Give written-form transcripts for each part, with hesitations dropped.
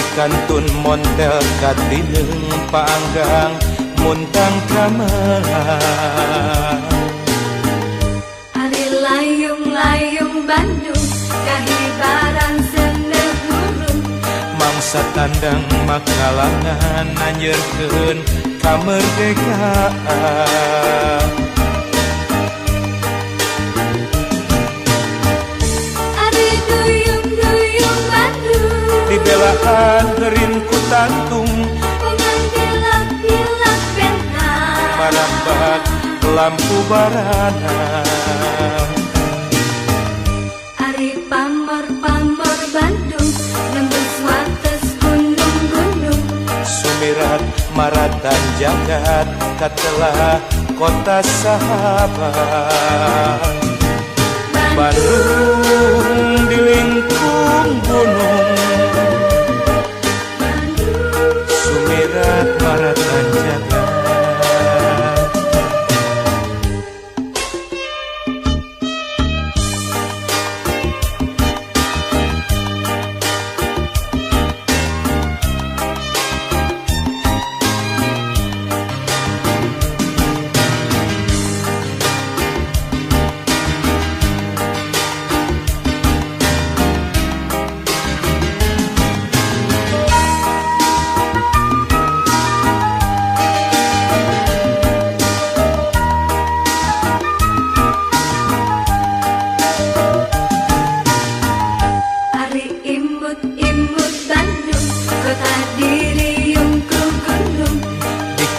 Dikantun montel katineung paanggang muntang kamelang. Ari layung-layung Bandung kahibaran seneuh gurung. Mangsa tandang makalangan anjeurkeun kamerdekaan. Ari duyung-duyung Bandung Dibelaan heurin ku tantung dengan bilak-bilak bentang. marambat lampu barana. Ari pamor-pamor Bandung nembus wates gunung-gunung. Sumirat maratan jagat katelah kota sahabat. Bandung dilingkung gunung, sumirat maratan jagat.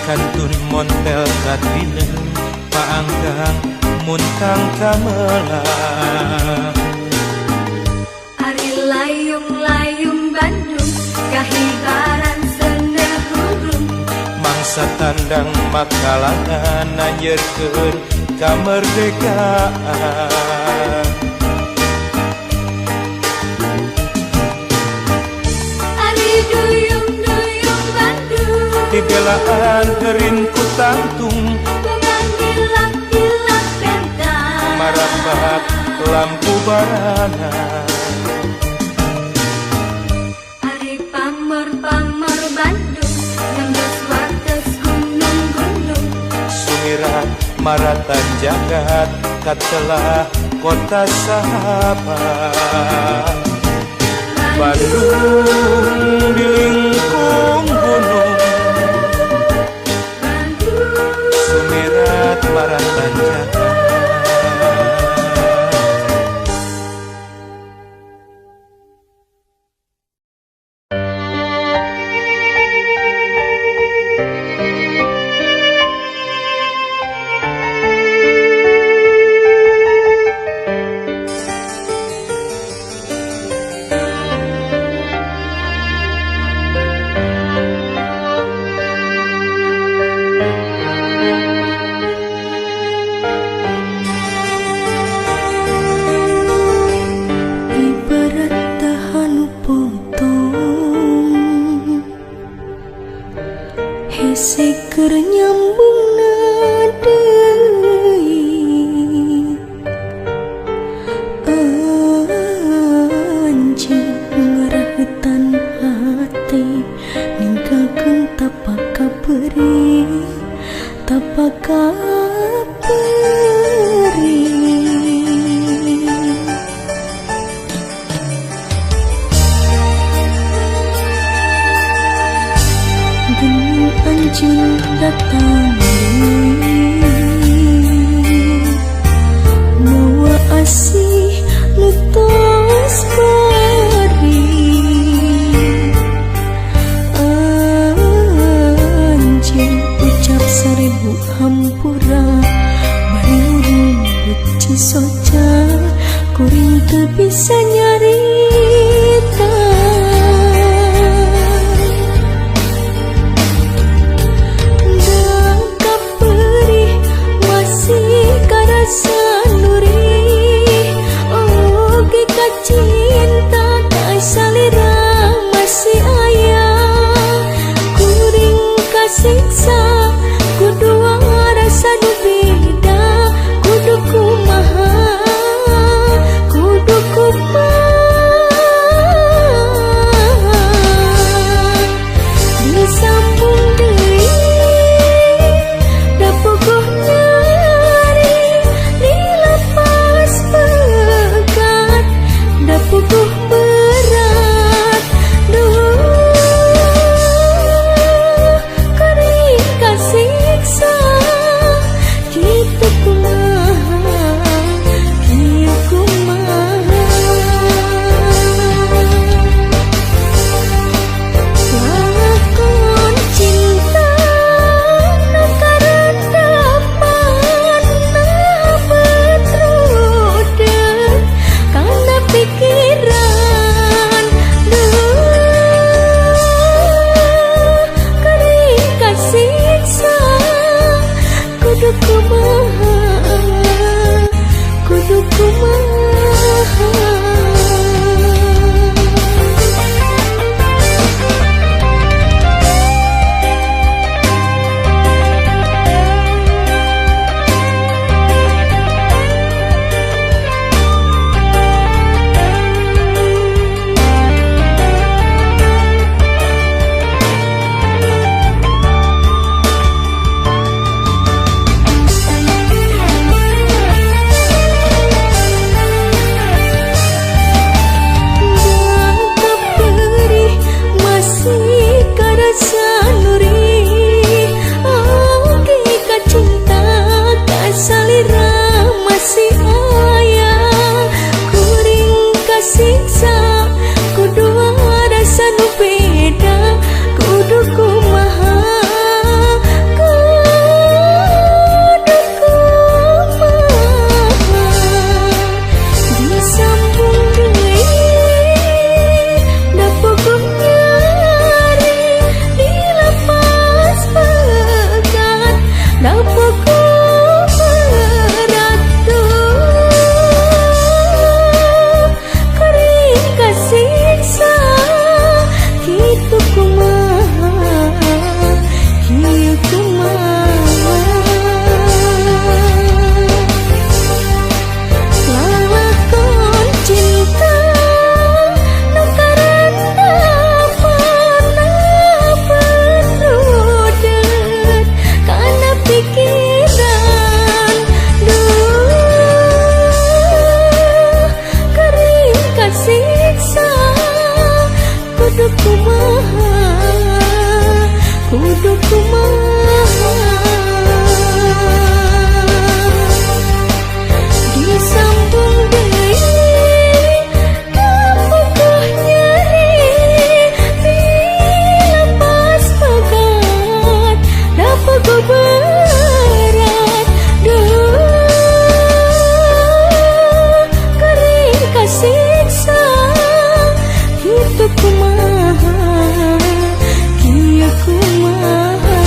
Kantun montel katineung paanggang muntang kamelang. Ari layung-layung Bandung kahibaran seneuh gurung. Mangsa tandang makalangan anjeurkeun kamerdekaan. Ari duyung-duyung Bandung Dibelaan heurin ku tantung dengan bilak-bilak bentang. marambat lampu barana. Ari pamor-pamor Bandung nembus wates gunung-gunung. Sumirat maratan jagat katelah kota sahabat. Bandung dilingkung gunung, sumirat maratan jagat. Keur nyambungna deui anjeun ngaraheutan hati ninggalkeun tapaka beri anjeun datang mawa asih nu tos bari anjeun ucap seribu hampura bari urut cisoca kuring teu bisa nyarita. Cinta kumaha, kudu kumaha. Disambung deui kapukuh nyeri, dilepas pegat dapegoh berat. Kering kasiksa kitu kumaha, kieu kumaha.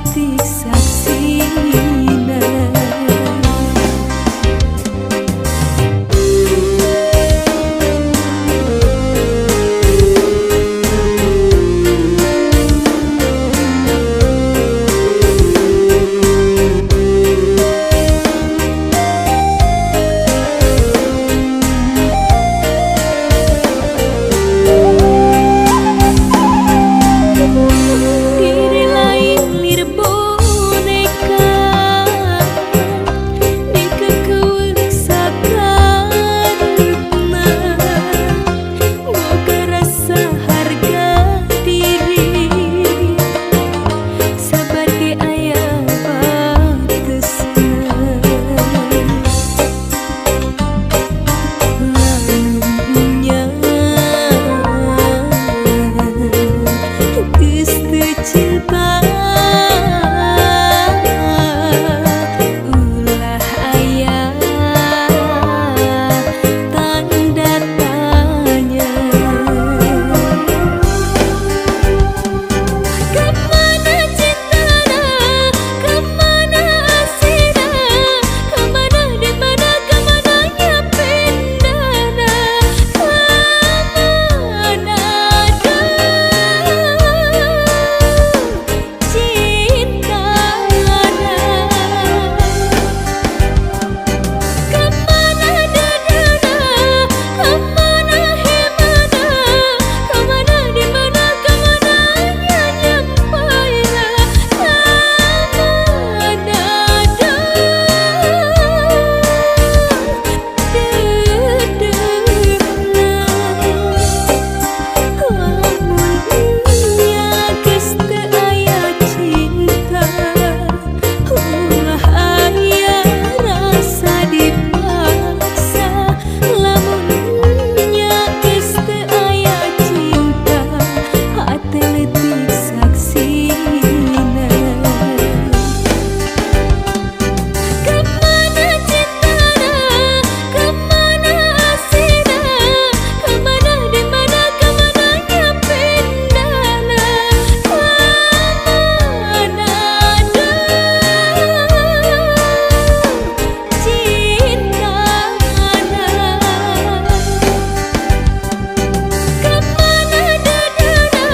teletik saksina. Diri lain lir boneka dikekeueuk sakarepna, boga rasa harga diri sabar ge aya batesna. Lamunnya geus teu cinta, ulah aya tanda tanya. Kemana cintana, kemana asina, kemana dimana kemananya pindahna, kemana cintana, kemana dadana, kemana himana, kemana dimana kemananya nyampailah, kemana lamunnya geus teu aya cinta, ulah aya rasa dipaksa. Lamunnya geus teu aya cinta, hate leutik saksina. Kemana cintana, kemana asina, kemana dimana kemananya pindahna, kemana cintana, kemana dadana,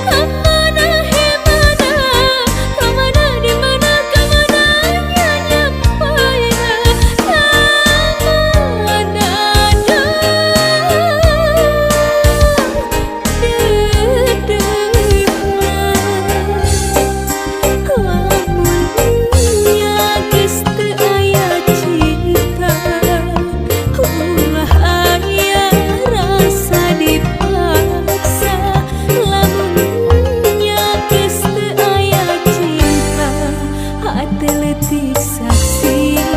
kemana himana, kemana dimana kemananya nyampailah, kemana lamunnya geus teu aya cinta, ulah aya rasa dipaksa. Lamunnya geus teu aya cinta, hate leutik saksina.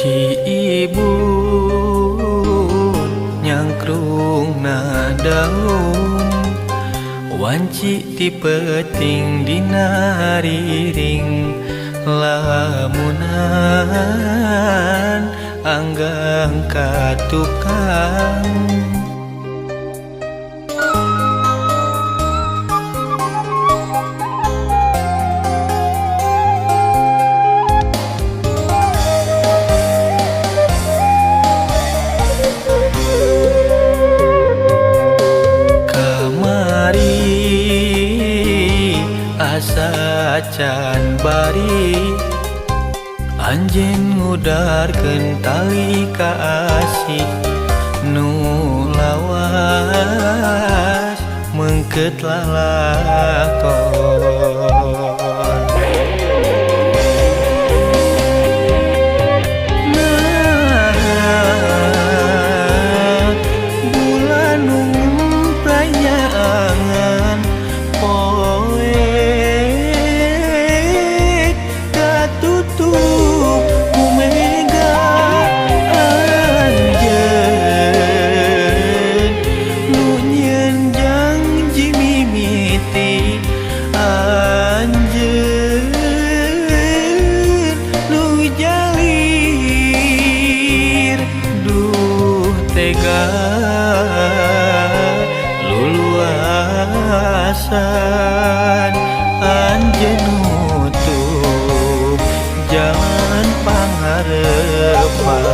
Ci ibu nyangkrungna daun, wanci ti peuting dina riring, lamunan anggang ka tukang. Asa can bari anjeun ngudarkeun tali kaasih nu lawas meungkeut lalakon. Nah tega luluasan anjeun nutup jalan pangharepan.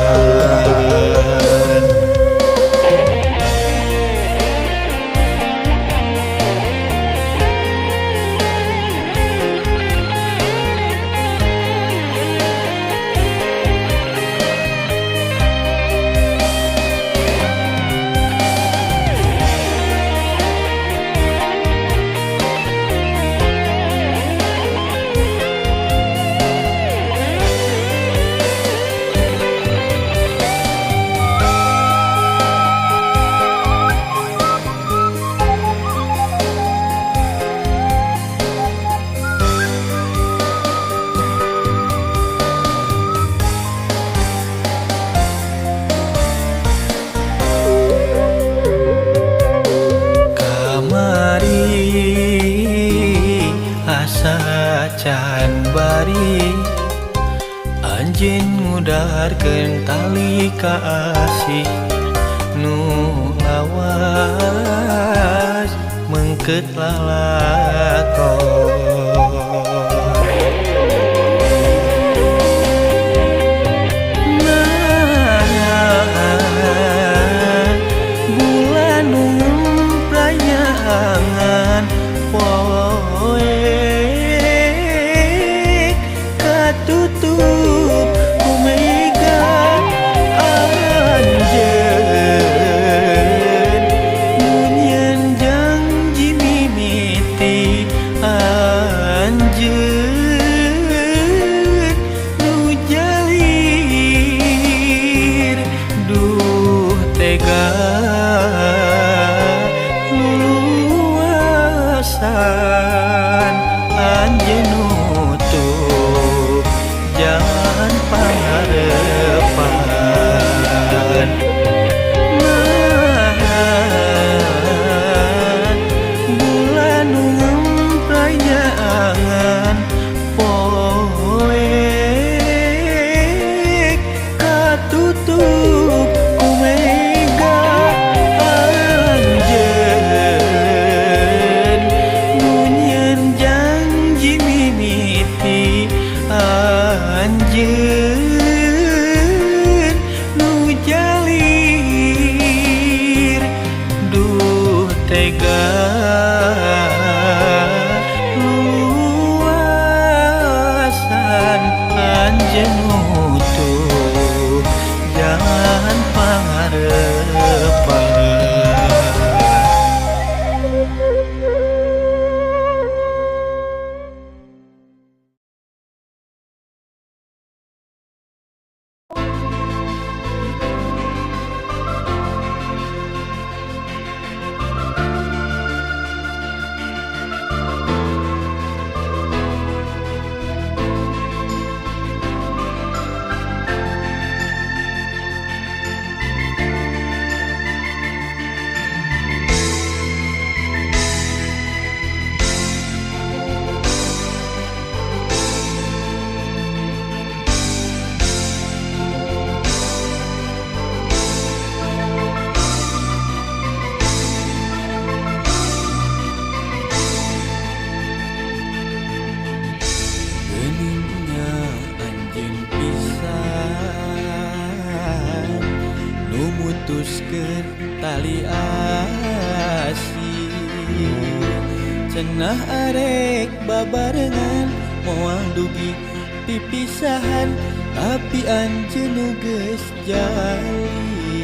Asa can bari anjeun ngudarkeun tali kaasih nu lawas mengkeut lalakon. Nah, bulan prayangan poe katutup kumega anjeun nunyan janji mimiti anjeun nu jalir duh tega luluasan anjeun nutup jalan pangharepan. Nah, bulan nu ngemprayangan poe katutup kumega anjeun nunyan janji mimiti anjeun nu jalir duh tega luasan anjeun nutup jalan pangharepan. Geningnya anjeun pisan nu mutuskeun tali asih cenah arek babarengan moal dugi pipisahan tapi anjeun nu geus jali.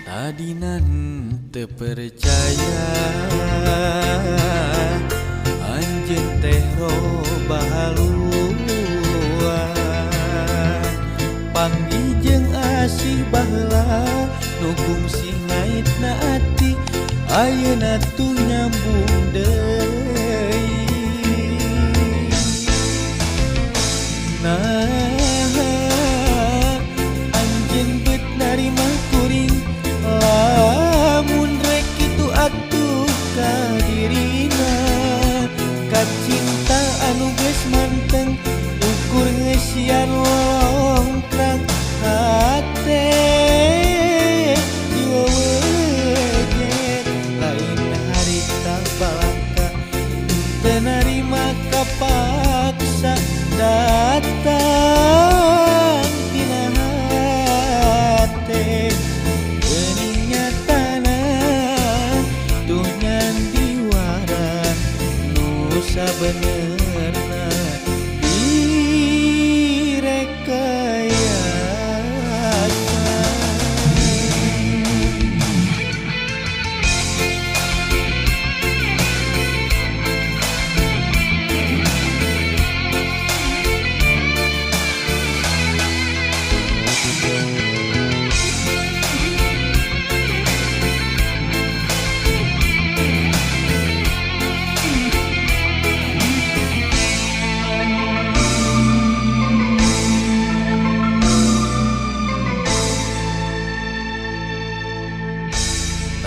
Tadinan teu percaya anjeun teh roba haluan panggih jeung asih baheula nu kungsi ngaitna ati ayeuna tuh nyambung deui. Nah anjeun beut narima kuring lamun rek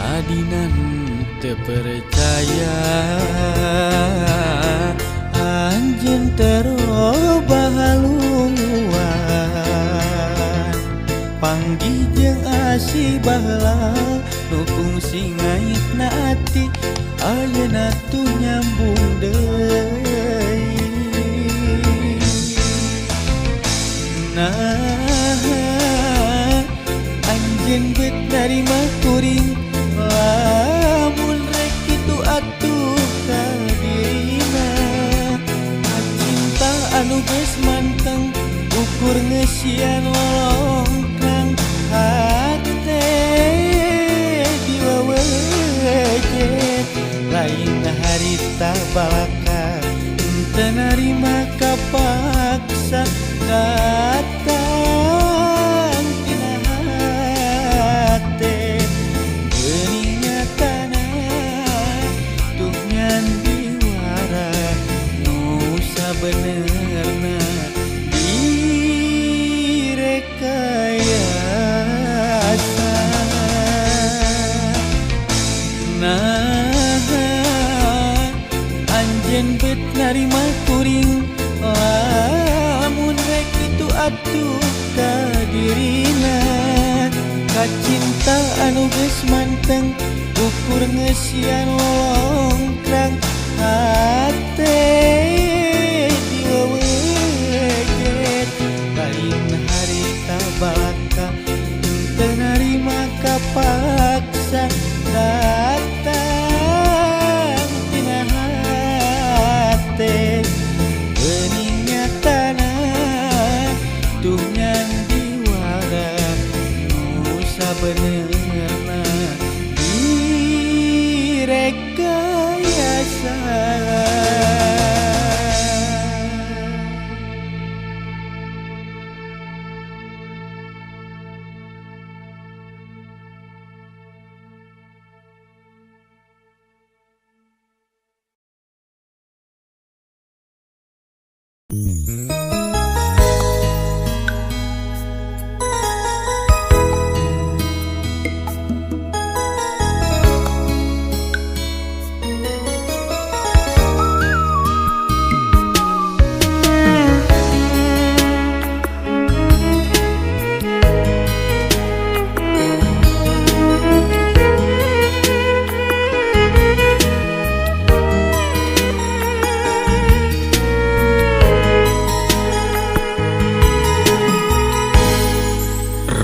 adinan teu percaya anjeun terobah halunguan panggih jeung asih baheula nu kungsi ngaitna ati ayeuna tuh nyambung deui. Nah anjeun beut narima kuring lamun rek kitu atuh ka dirina cinta anu geus manteng ukur ngeusian lolongkang hate diwawejet lain harita balaka teu narima kapaksa datang tina hate geuning nyatana tuh nyan diwara nu sabenerna direkayasa. Nah anjeun beut narima kuring lamun rek kitu atuh ka dirina kacinta anu geus manteng ukur ngeusian lolongkrang hate diwawejet lain harita balaka teu narima kapaksa datang tina hate geuning nyatana tuh nyan diwara nu sabenerna direkayasa.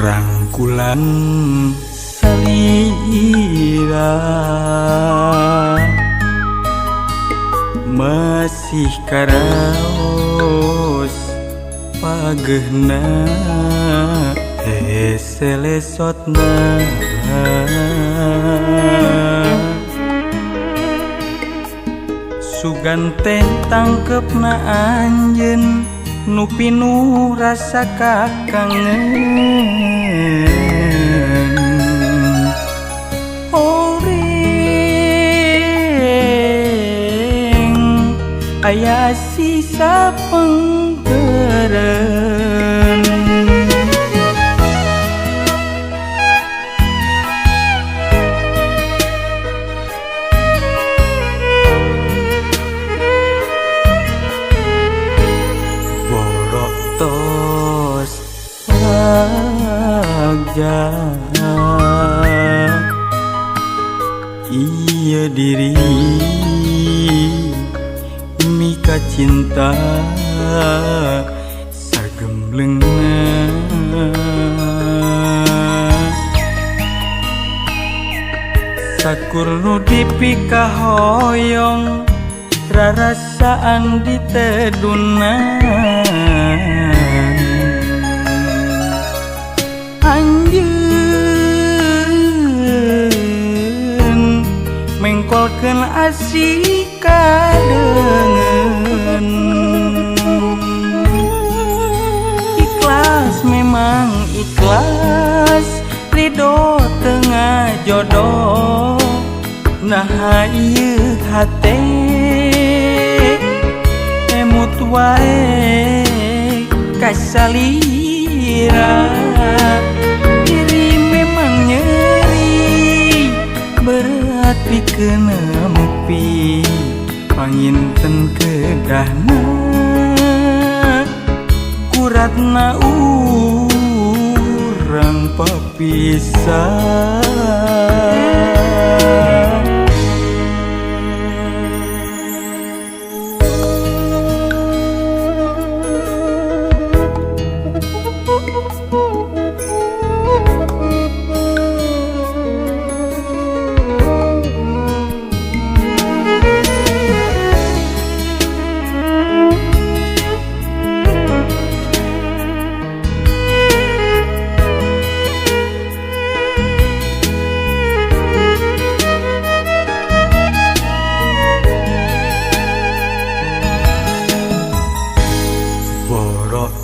Rangkulan salira masih karaos pagehna selesotna suganteh tangkepna anjeun nu pinuh rasa kakangen horeng aya sisa penggeren iya diri mika cinta sagemblengna sakur nu dipika hoyong rarasaan ditedunan anjeun mengkolkeun asih kadengen ikhlas memang ikhlas ridho tengah jodoh nah ieu hate emut wae kasalira diri memang nyeri pikeun nepi panginten kedahna kuratna urang papisah.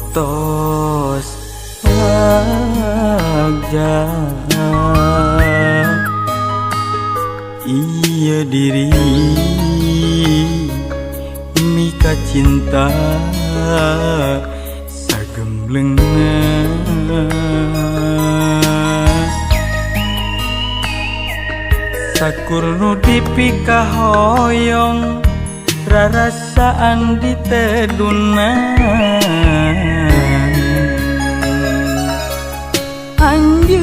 Tos wajah iya diri mika cinta sagemblengna sakur nu dipika hoyong rarasaan ditedunan anjeun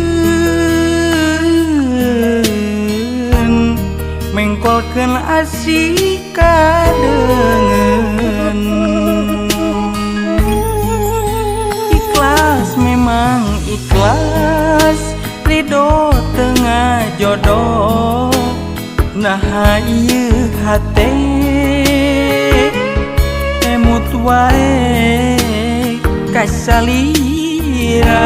mengkolkeun asih kadengen ikhlas memang ikhlas ridho tengah jodoh nah ieu hate emut wae kasalira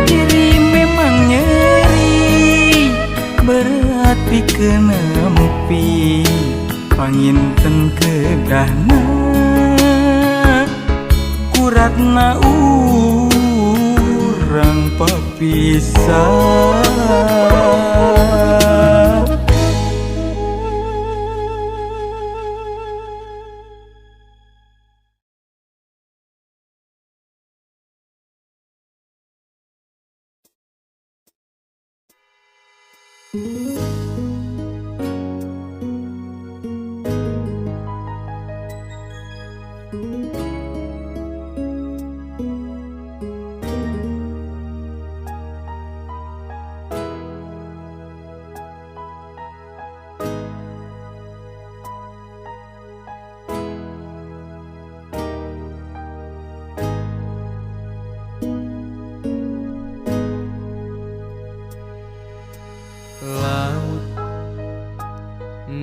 diri memang nyeri berat pikeun nepi panginten kedahna kuratna urang papisah.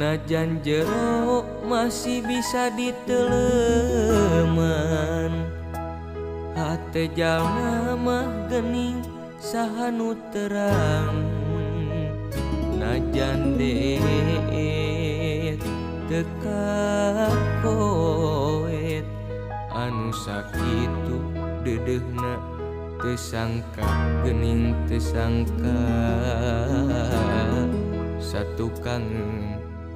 Najan jero masih bisa diteleman hate jalma mah geuning saha nu terang najan deet teu kakoet anu sakitu dedeuna teu sangka geuning teu sangka satukang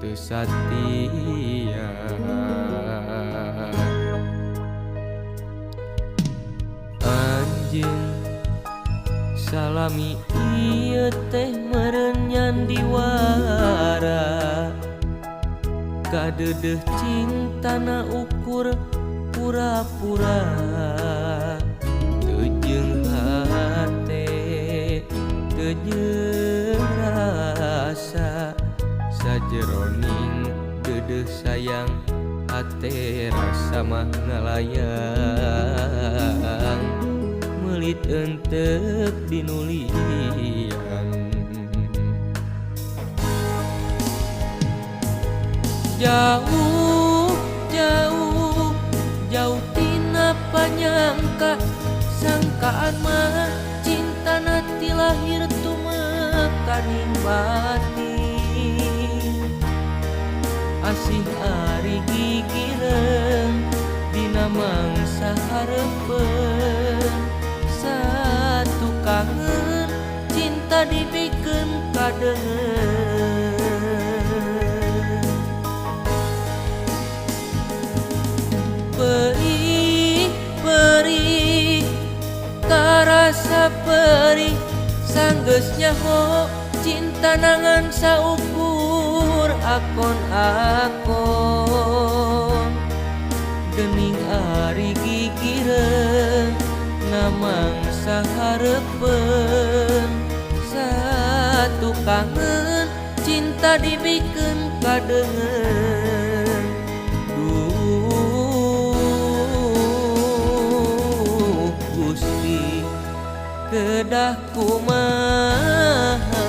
teu satia anjeun salami ieu teh meureun nyandiwara kadedeh cintana ukur pura-pura teu jeung hate teu jeung rasa sajeroning dedeh sayang hate rasa mah ngalayang melit enteuk dinulian jauh jauh jauh tina panyangka sangkaan mah cintana ti lahir tumekaning batin asih ari gigireun dina mangsa hareupeun satu kangen cinta dibikeun kadeungeun perih perih karasa perih sanggeus nyaho cinta nangan saukur akon-akon gening ari gigireun namang saharepeun satu kangen cinta dibikeun kadeungeun duh Gusti kedah kumaha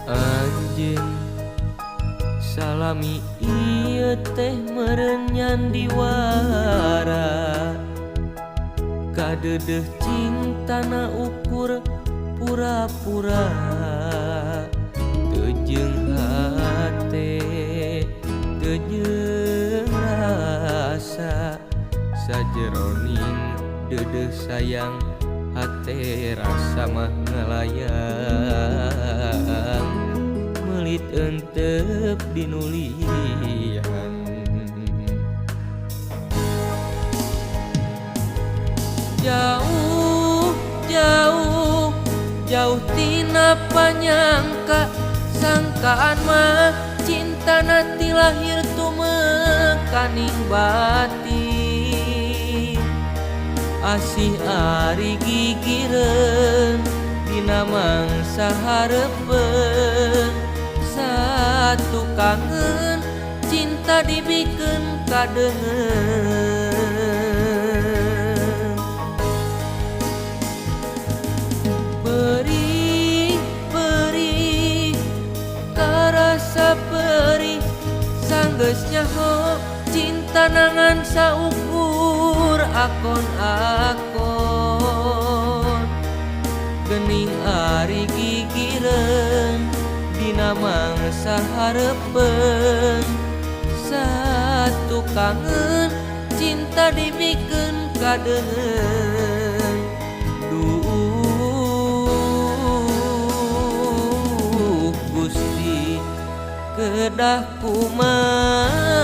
Anjeun salami ieu teh meureun nyandiwara kadedeh cintana ukur pura-pura teu jeung hate teu jeung rasa sajeroning dedeh sayang hate rasa mah ngalayang melit entep dinulian jauh jauh jauh tina panyangka sangkaan mah cinta nanti lahir tumekaning batin asih ari gigireun dina mangsa harepeun satu kangen cinta dibikeun kadeungeun perih perih karasa perih sanggeus nyaho cinta nangan saukur akon-akon gening ari gigireun dina mangsa harepeun satu kangen cinta dibikeun kadeungeun duh Gusti kedah kumaha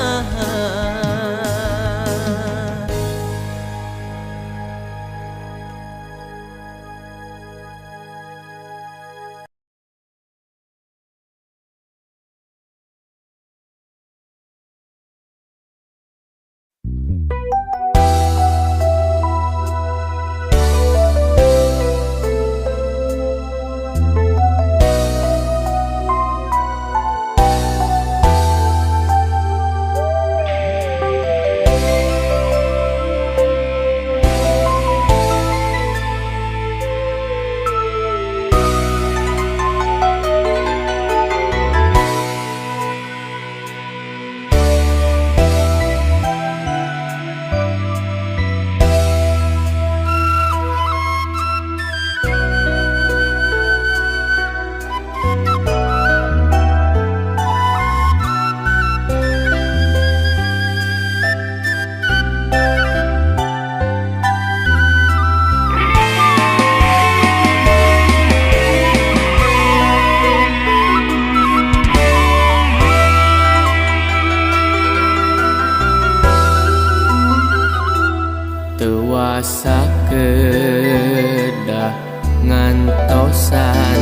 teuasa kedah ngantosan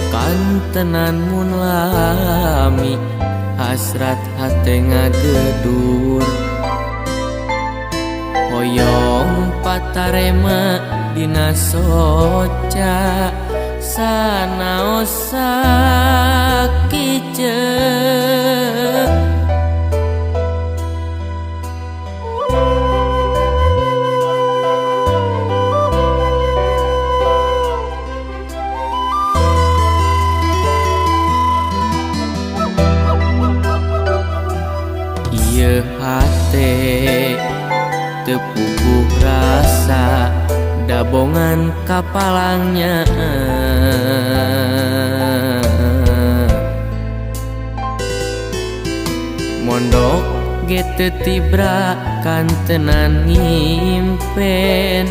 kantenan mun lami hasrat hate ngagedur hoyong patarema dina soca sanaos sakiceuk tepuguh rasa dabongan kapalangnya mondok get tibra kantenan ngimpen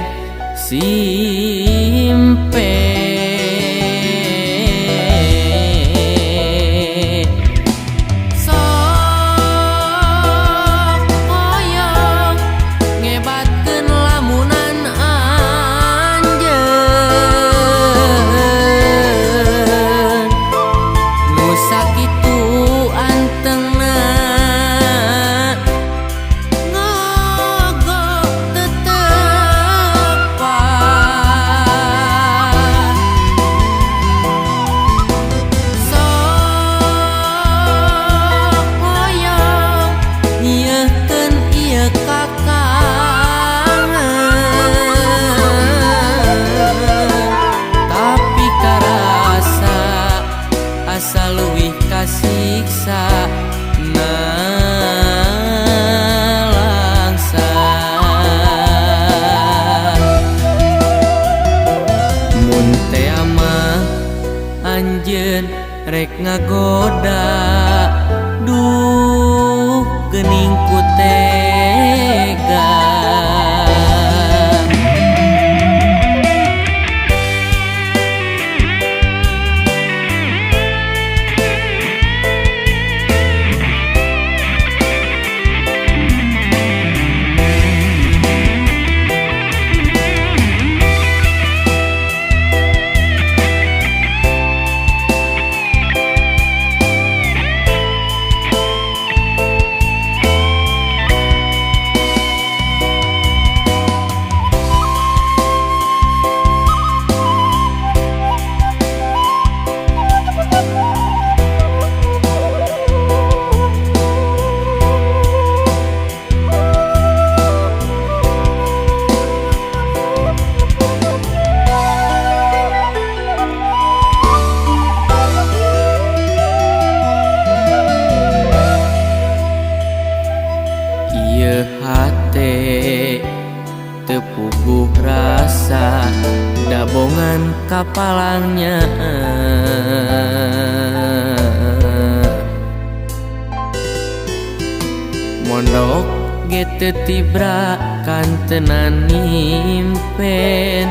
sok hoyong ngebatkeun lamunan anjeun nu sakitu antengna ngogok tetepan sok hoyong nyiekeun ieu kakangan tapi karasa asa leuwih kasiksa nalangsa mun teh mah anjeun rek ngagoda duh geuning ku tega ieu hate tepuguh rasa dabongan kapalangnya mondok get tibra kantenan ngimpen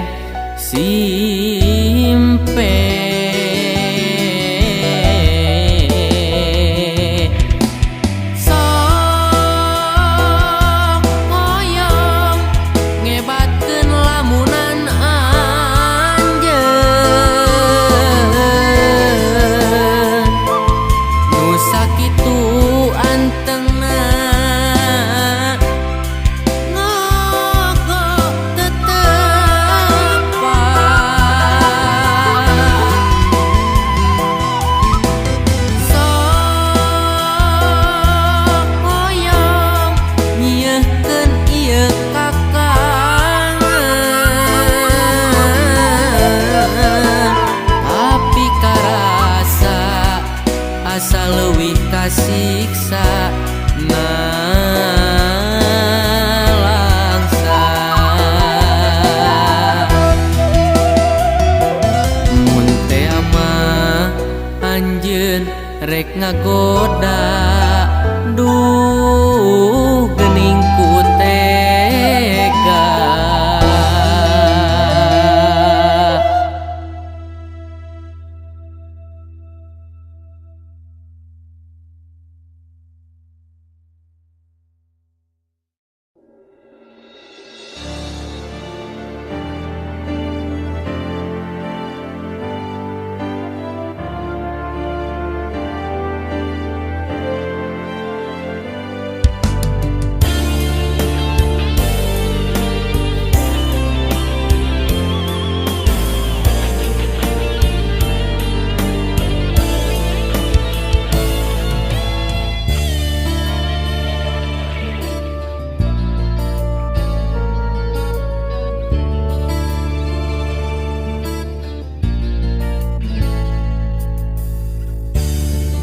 sok hoyong ngebatkeun lamunan anjeun nu sakitu antengna ngogok tetepan sok hoyong nyiekeun ieu kakangan tapi karasa asa leuwih kasiksa nalangsa mun teh mah anjeun rek ngagoda duh geuning ku tega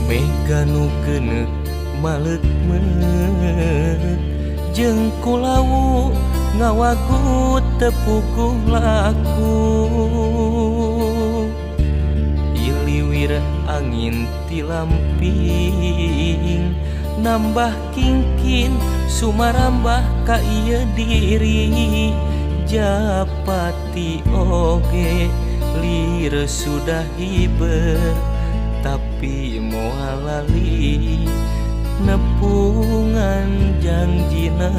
mega nu geuneuk maleut meut jeung kulawu ngawagut tepuguh laku iliwir angin tilamping nambah kingkin sumarambah ka ieu diri japati oge lir sudah hiber tapi moal lali nepungan janjina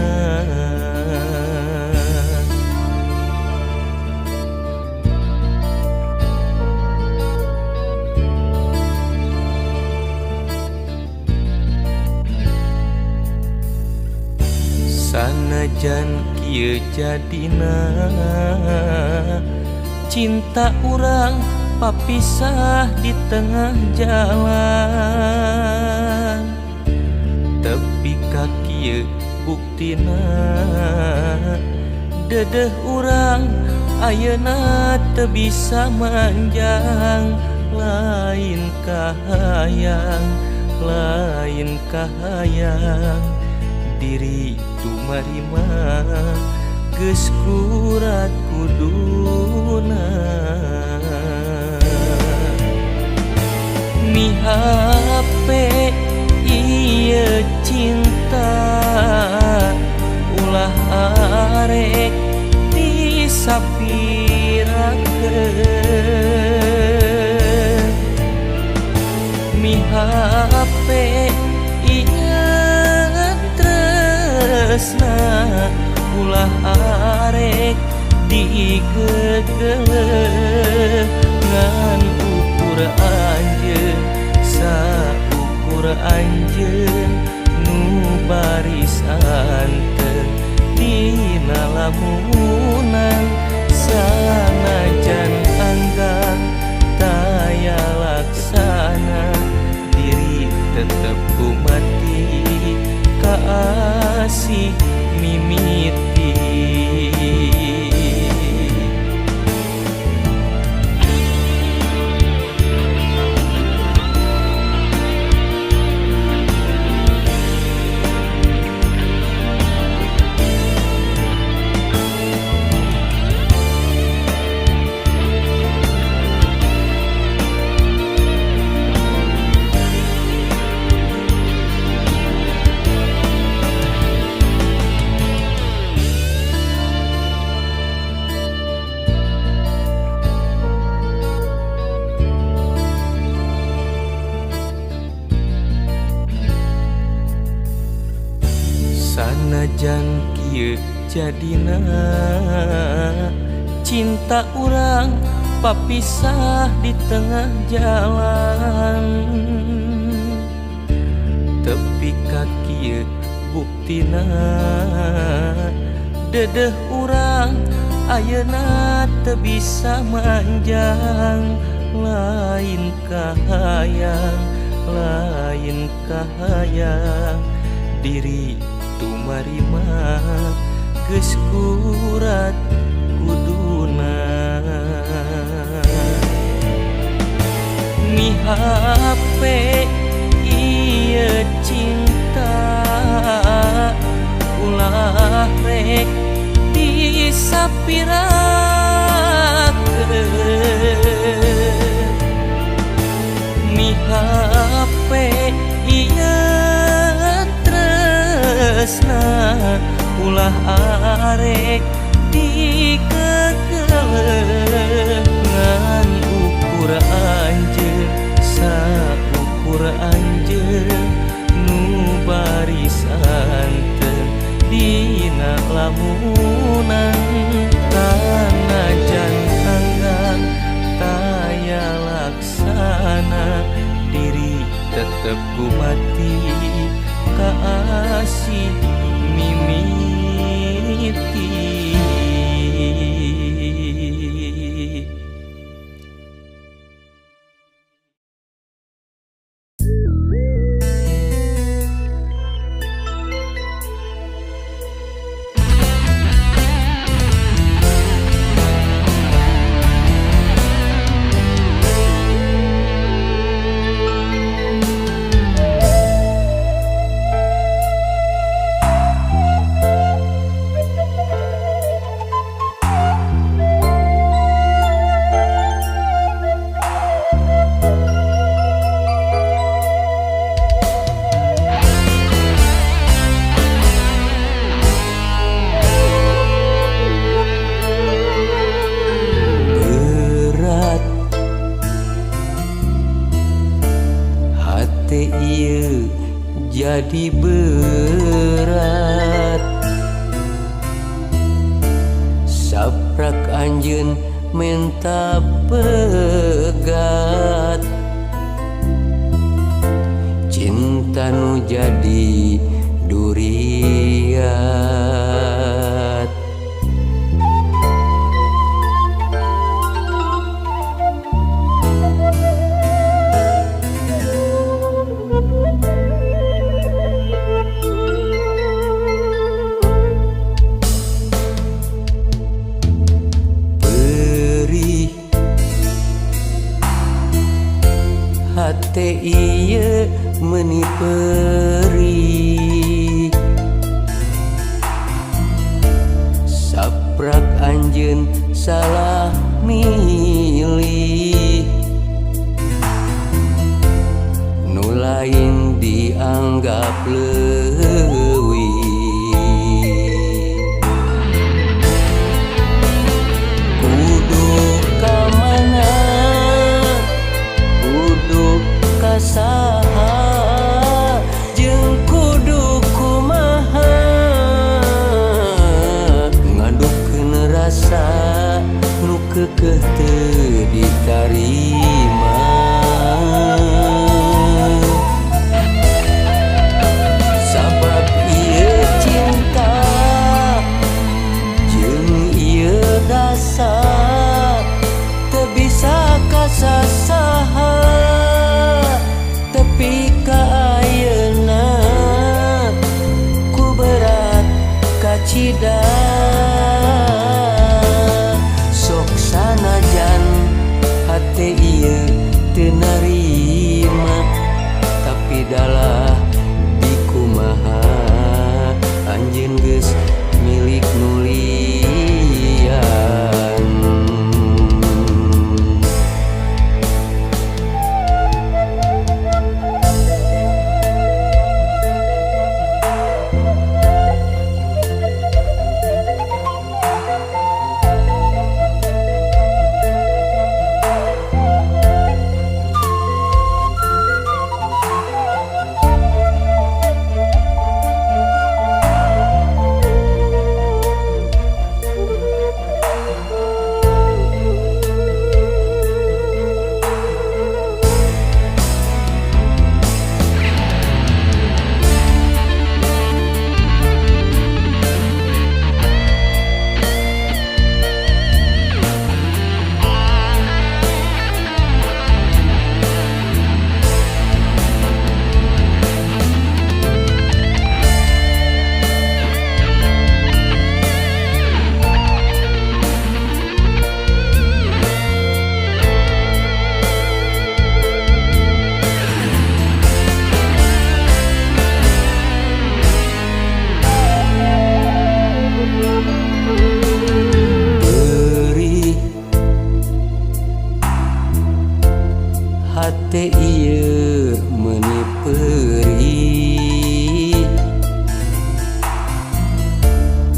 sanajan kieu jadina cinta urang papisah di tengah jalan tepi kaki buktina dedeh urang ayeuna teu bisa manjang lain kahayang diri tumarima geus kurat kuduna mihape ieu cinta ulah arek disapirakeun mihape tresna ulah arek digegeleun ngan ukur anjeun saukur anjeun nu barisanteun dina lamunan sanajan anggang taya laksana diri tetep kumati kaasih mimiti sanajan kieu jadina cinta urang papisah di tengah jalan tepi kaki buktina dedeh urang ayeuna teu bisa manjang lain kahayang diri tumarima geus kurat kuduna mihape ieu cinta ulah rek disapirakeun mihape ieu tresna ulah arek digegeleun ngan ukur anjeun saukur anjeun nu barisanteun dina lamunan sanajan anggang taya laksana diri tetep kumati kaasih mimiti jadi berat. Saprak anjeun menta pegat, cinta nu jadi duriat. Hate ieu meuni perih, saprak anjeun salah milih, nu lain dianggap leuwih. Kudu ka mana, kudu ka saha, jeung kudu kumaha, ngadukeun rasa nu keukeuh teu ditarima. Sabab ieu cinta jeung ieu rasa teu bisa kasasaha, tapi ka ayeuna ku berat kacida. Sok sanajan hate ieu teu narima, tapi dalah dikumaha anjeun geus milik nu lian. Hate ieu meuni perih,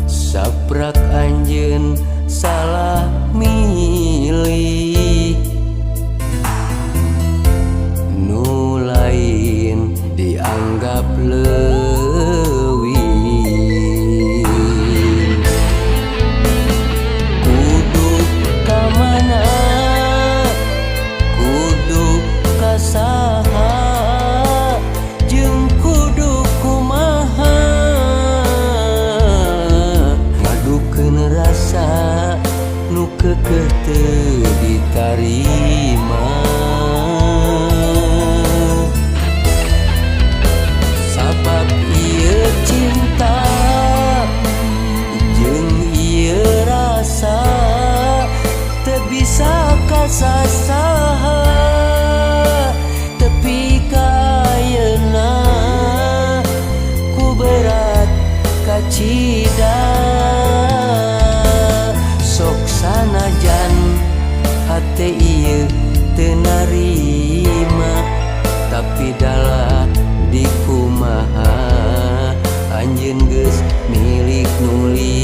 saprak anjeun salah milih, nu lain dianggap leuwih. Kudu ka mana, kudu ka saha, jeung kudu kumaha, ngadukeun rasa nu keukeuh teu ditarima. Sabab ieu cinta jeung ieu rasa teu bisa kasasaha, tapi ka ayeuna ku berat kacida. Sok sanajan hate ieu teu narima, tapi dalah dikumaha anjeun geus milik nu lian.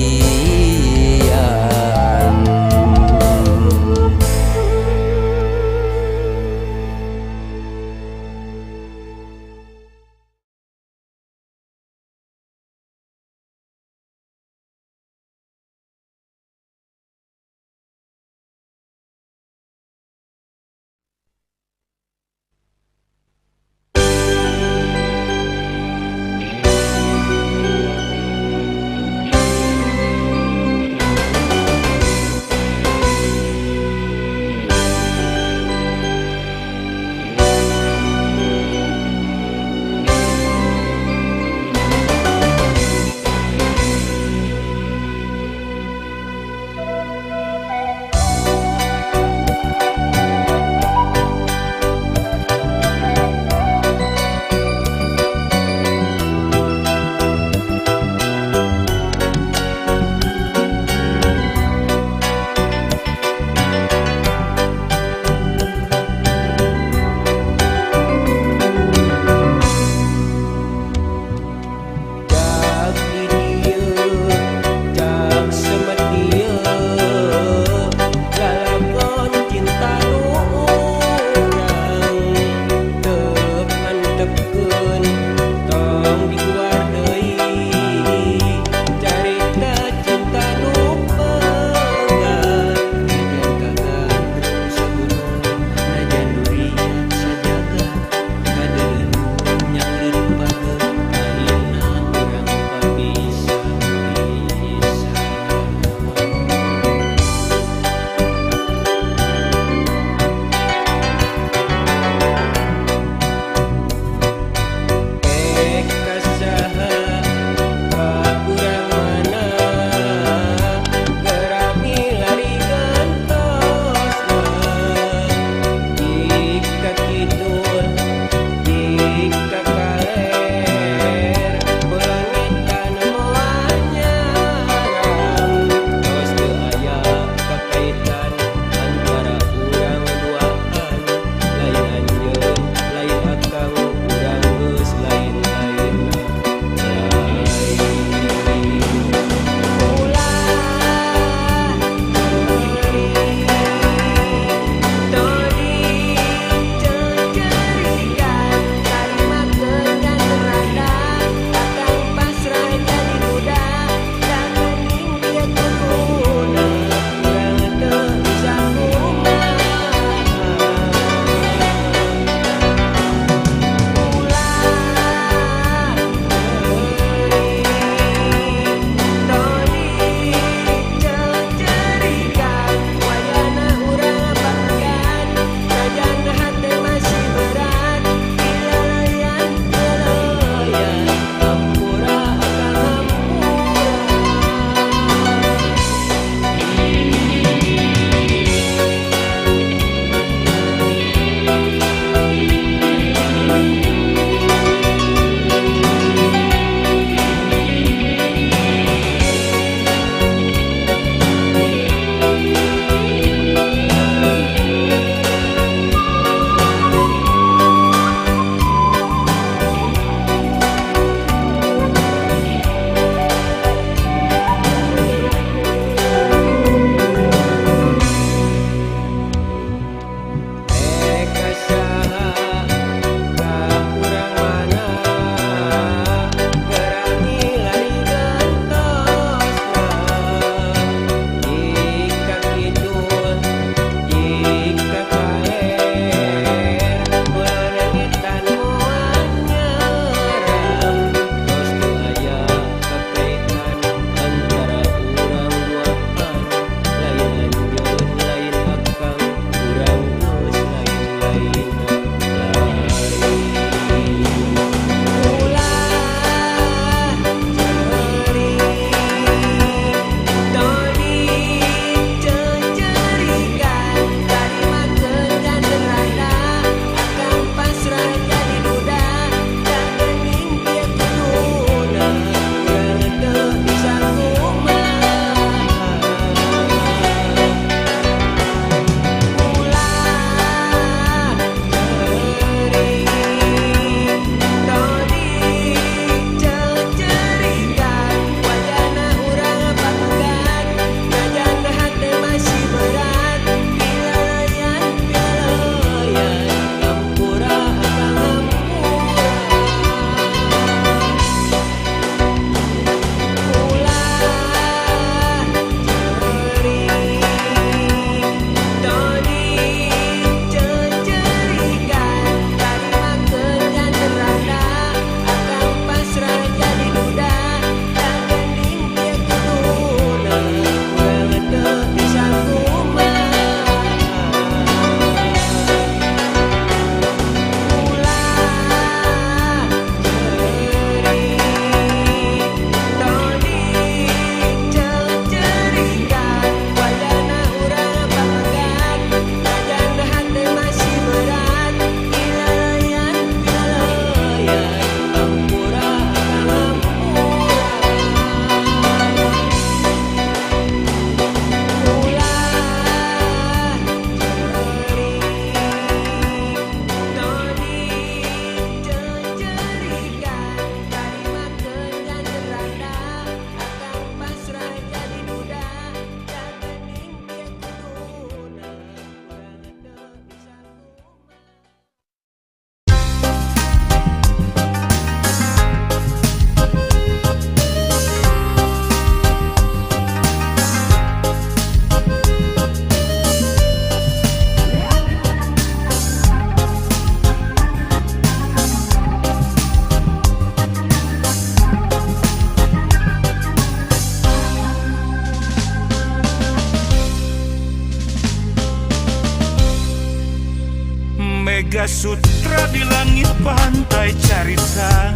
Mega Sutra di langit pantai carita,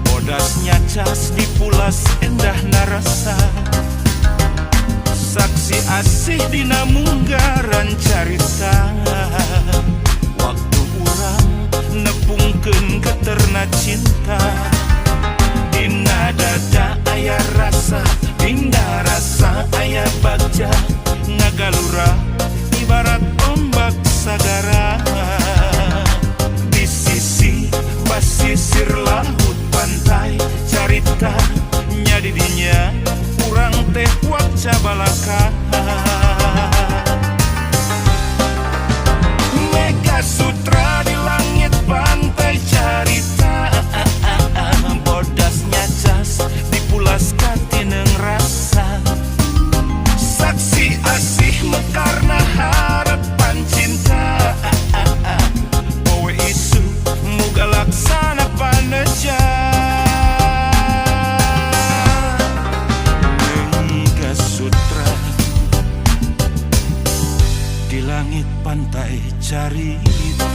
bodasnya cas di pulas endah narasa, saksi asih dina munggaran carita, waktu urang nepungkeun geterna cinta. Dina dada aya rasa, dina rasa aya bagja, ngagalura ibarat ombak sagara. Di sisi basisir laut pantai carita, nya di dinya urang teh waca balaka. Mega Sutra di langit pantai carita, bodasnya cas dipulas katineng rasa, saksi asih mekarna harapan cinta. Poe isu muga laksana paneja. Mega Sutra di langit pantai carita.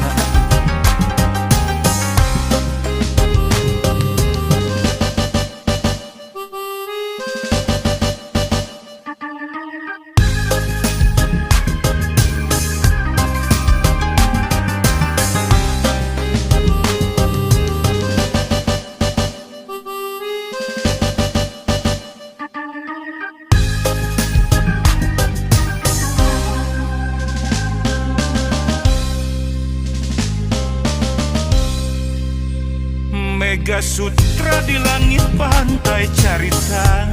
Mega Sutra di langit pantai carita,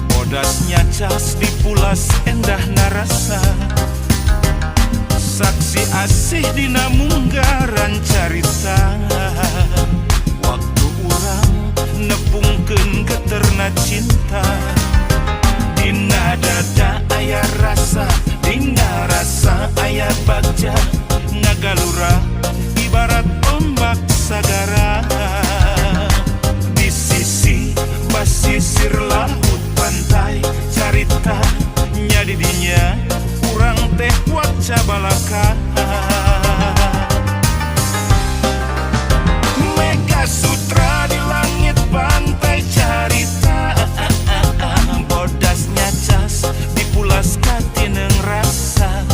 bodasnya cas di pulas endah narasa, saksi asih dina munggaran carita, waktu urang nepungkeun geterna cinta. Dina dada aya rasa, dina rasa aya bagja, ngagalura ibarat ombak sagara. Di sisi basisir laut pantai carita, nya di dinya urang teh waca balaka. Mega Sutra di langit pantai carita, bodasnya cas dipulas katineng rasa,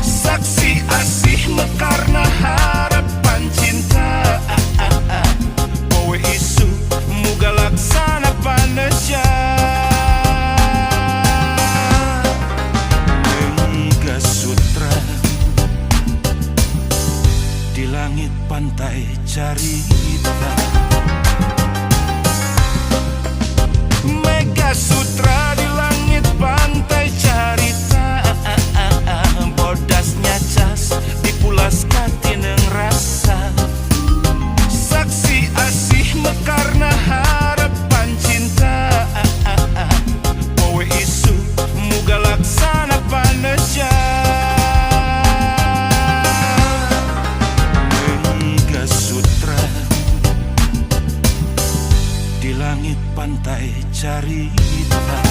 saksi asih mekarna harapan cinta. Poe isu muga laksana paneja. Mega Sutra di langit pantai carita. Mega Sutra di langit pantai carita, bodasnya cas dipulas katineng rasa, saksi asih mekarna harapan cinta. Poe isu muga laksana paneja. Mega Sutra di langit pantai carita.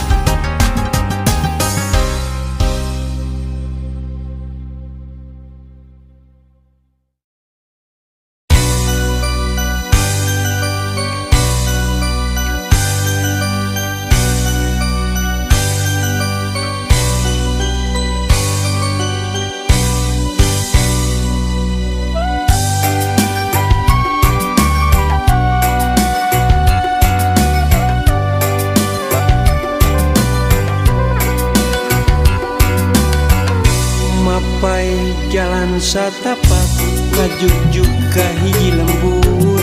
Jalan satapak kajujuk ka hiji lembur,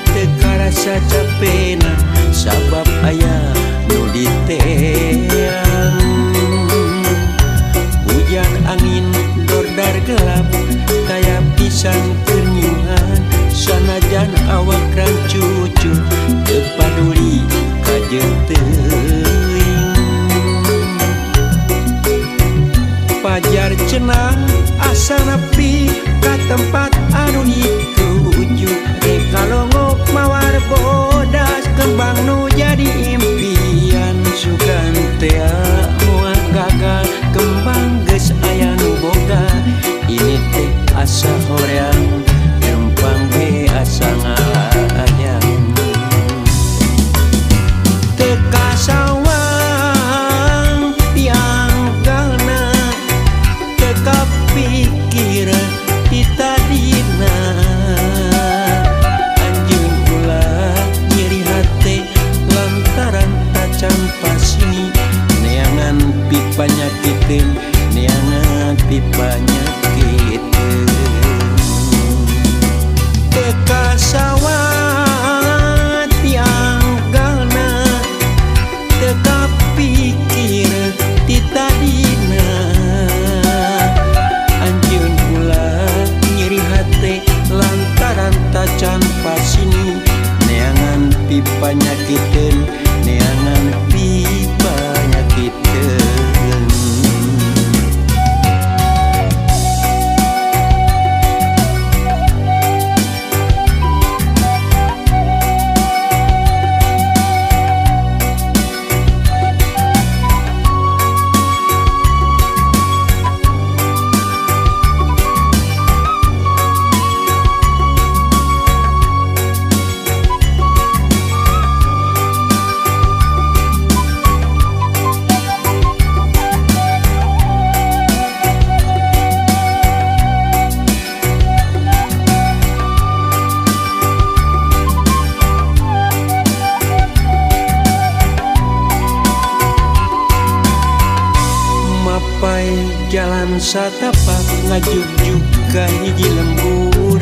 teu karasa capena sabab aya nu diteang. Hujan angin dordar gelap kaya pisan keningan, sanajan awak rancucur teu paduli ka jeung teuing. Pajar cenah asa nepi ka tempat anu dituju, rekalongok mawar bodas kembang nu jadi impian. Sugan teu moal gagal kembang geus aya nu boga, sakitkeun neangan pipanya kitu teka sawat tianggalna teka pikir ti tadina anjeun ulah nyeri hate lantaran tacan pasini neangan pipanya kitun neangan pipanya kitun jalan satapak ngajuk-juk ka hiji lembur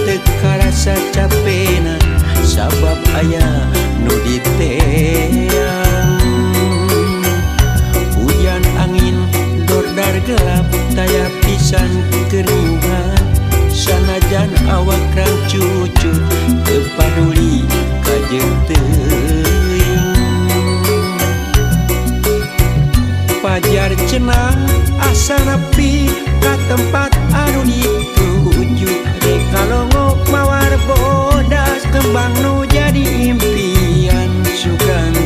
teu karasa capena sabab aya nu diteang hujan angin dordar gelap taya pisan keriuhan sanajan awak rang cucu teu paduli ka jeung teuing pajar cenah asa nepi ka tempat anu dituju dikalongok mawar bodas kembang nu jadi impian sugan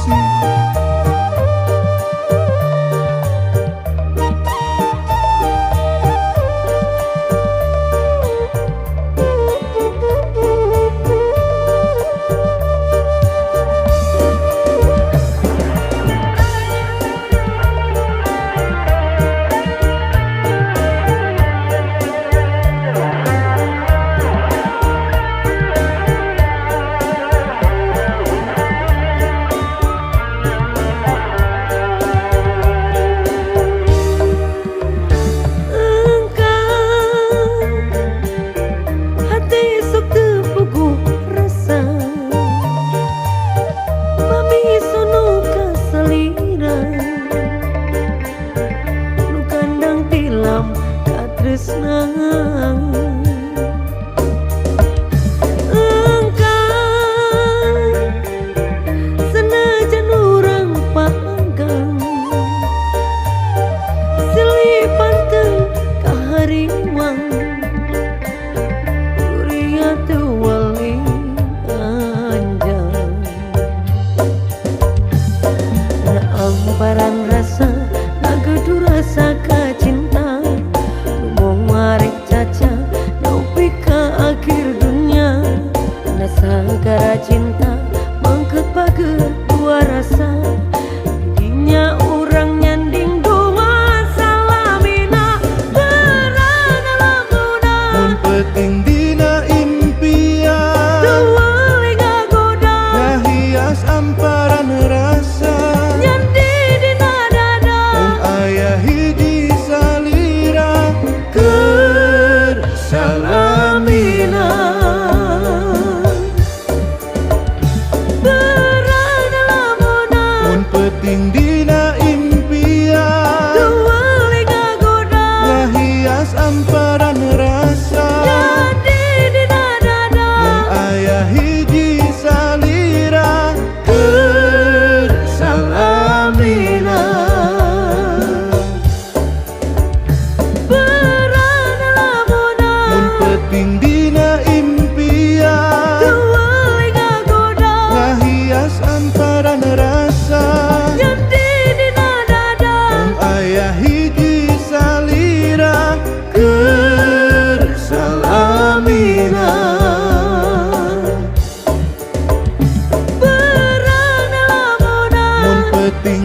kasih. Senajan urang panggang selipan teu kahariwang kuria teu wali anjang na amparan rasa nagedu rasa kacinta mung marek caca nepi ka akhir dunia na sagara cinta mangket pager dua rasa dinya urang nyanding dua salamina berana laguna Mun penting dina impian tuwali ngagoda ngahias amparan rasa nyandi dina dada mun aya hiji salira keur salamina berana laguna mun penting dina impian tuwali ngagoda ngahias amparan rasa nyandi dina dada mun aya hiji salira keur salamina berana laguna mun penting dina impian tuwali ngagoda ngahias amparan rasa nyandi dina dada mun aya hiji salira keur salamina berana laguna mun penting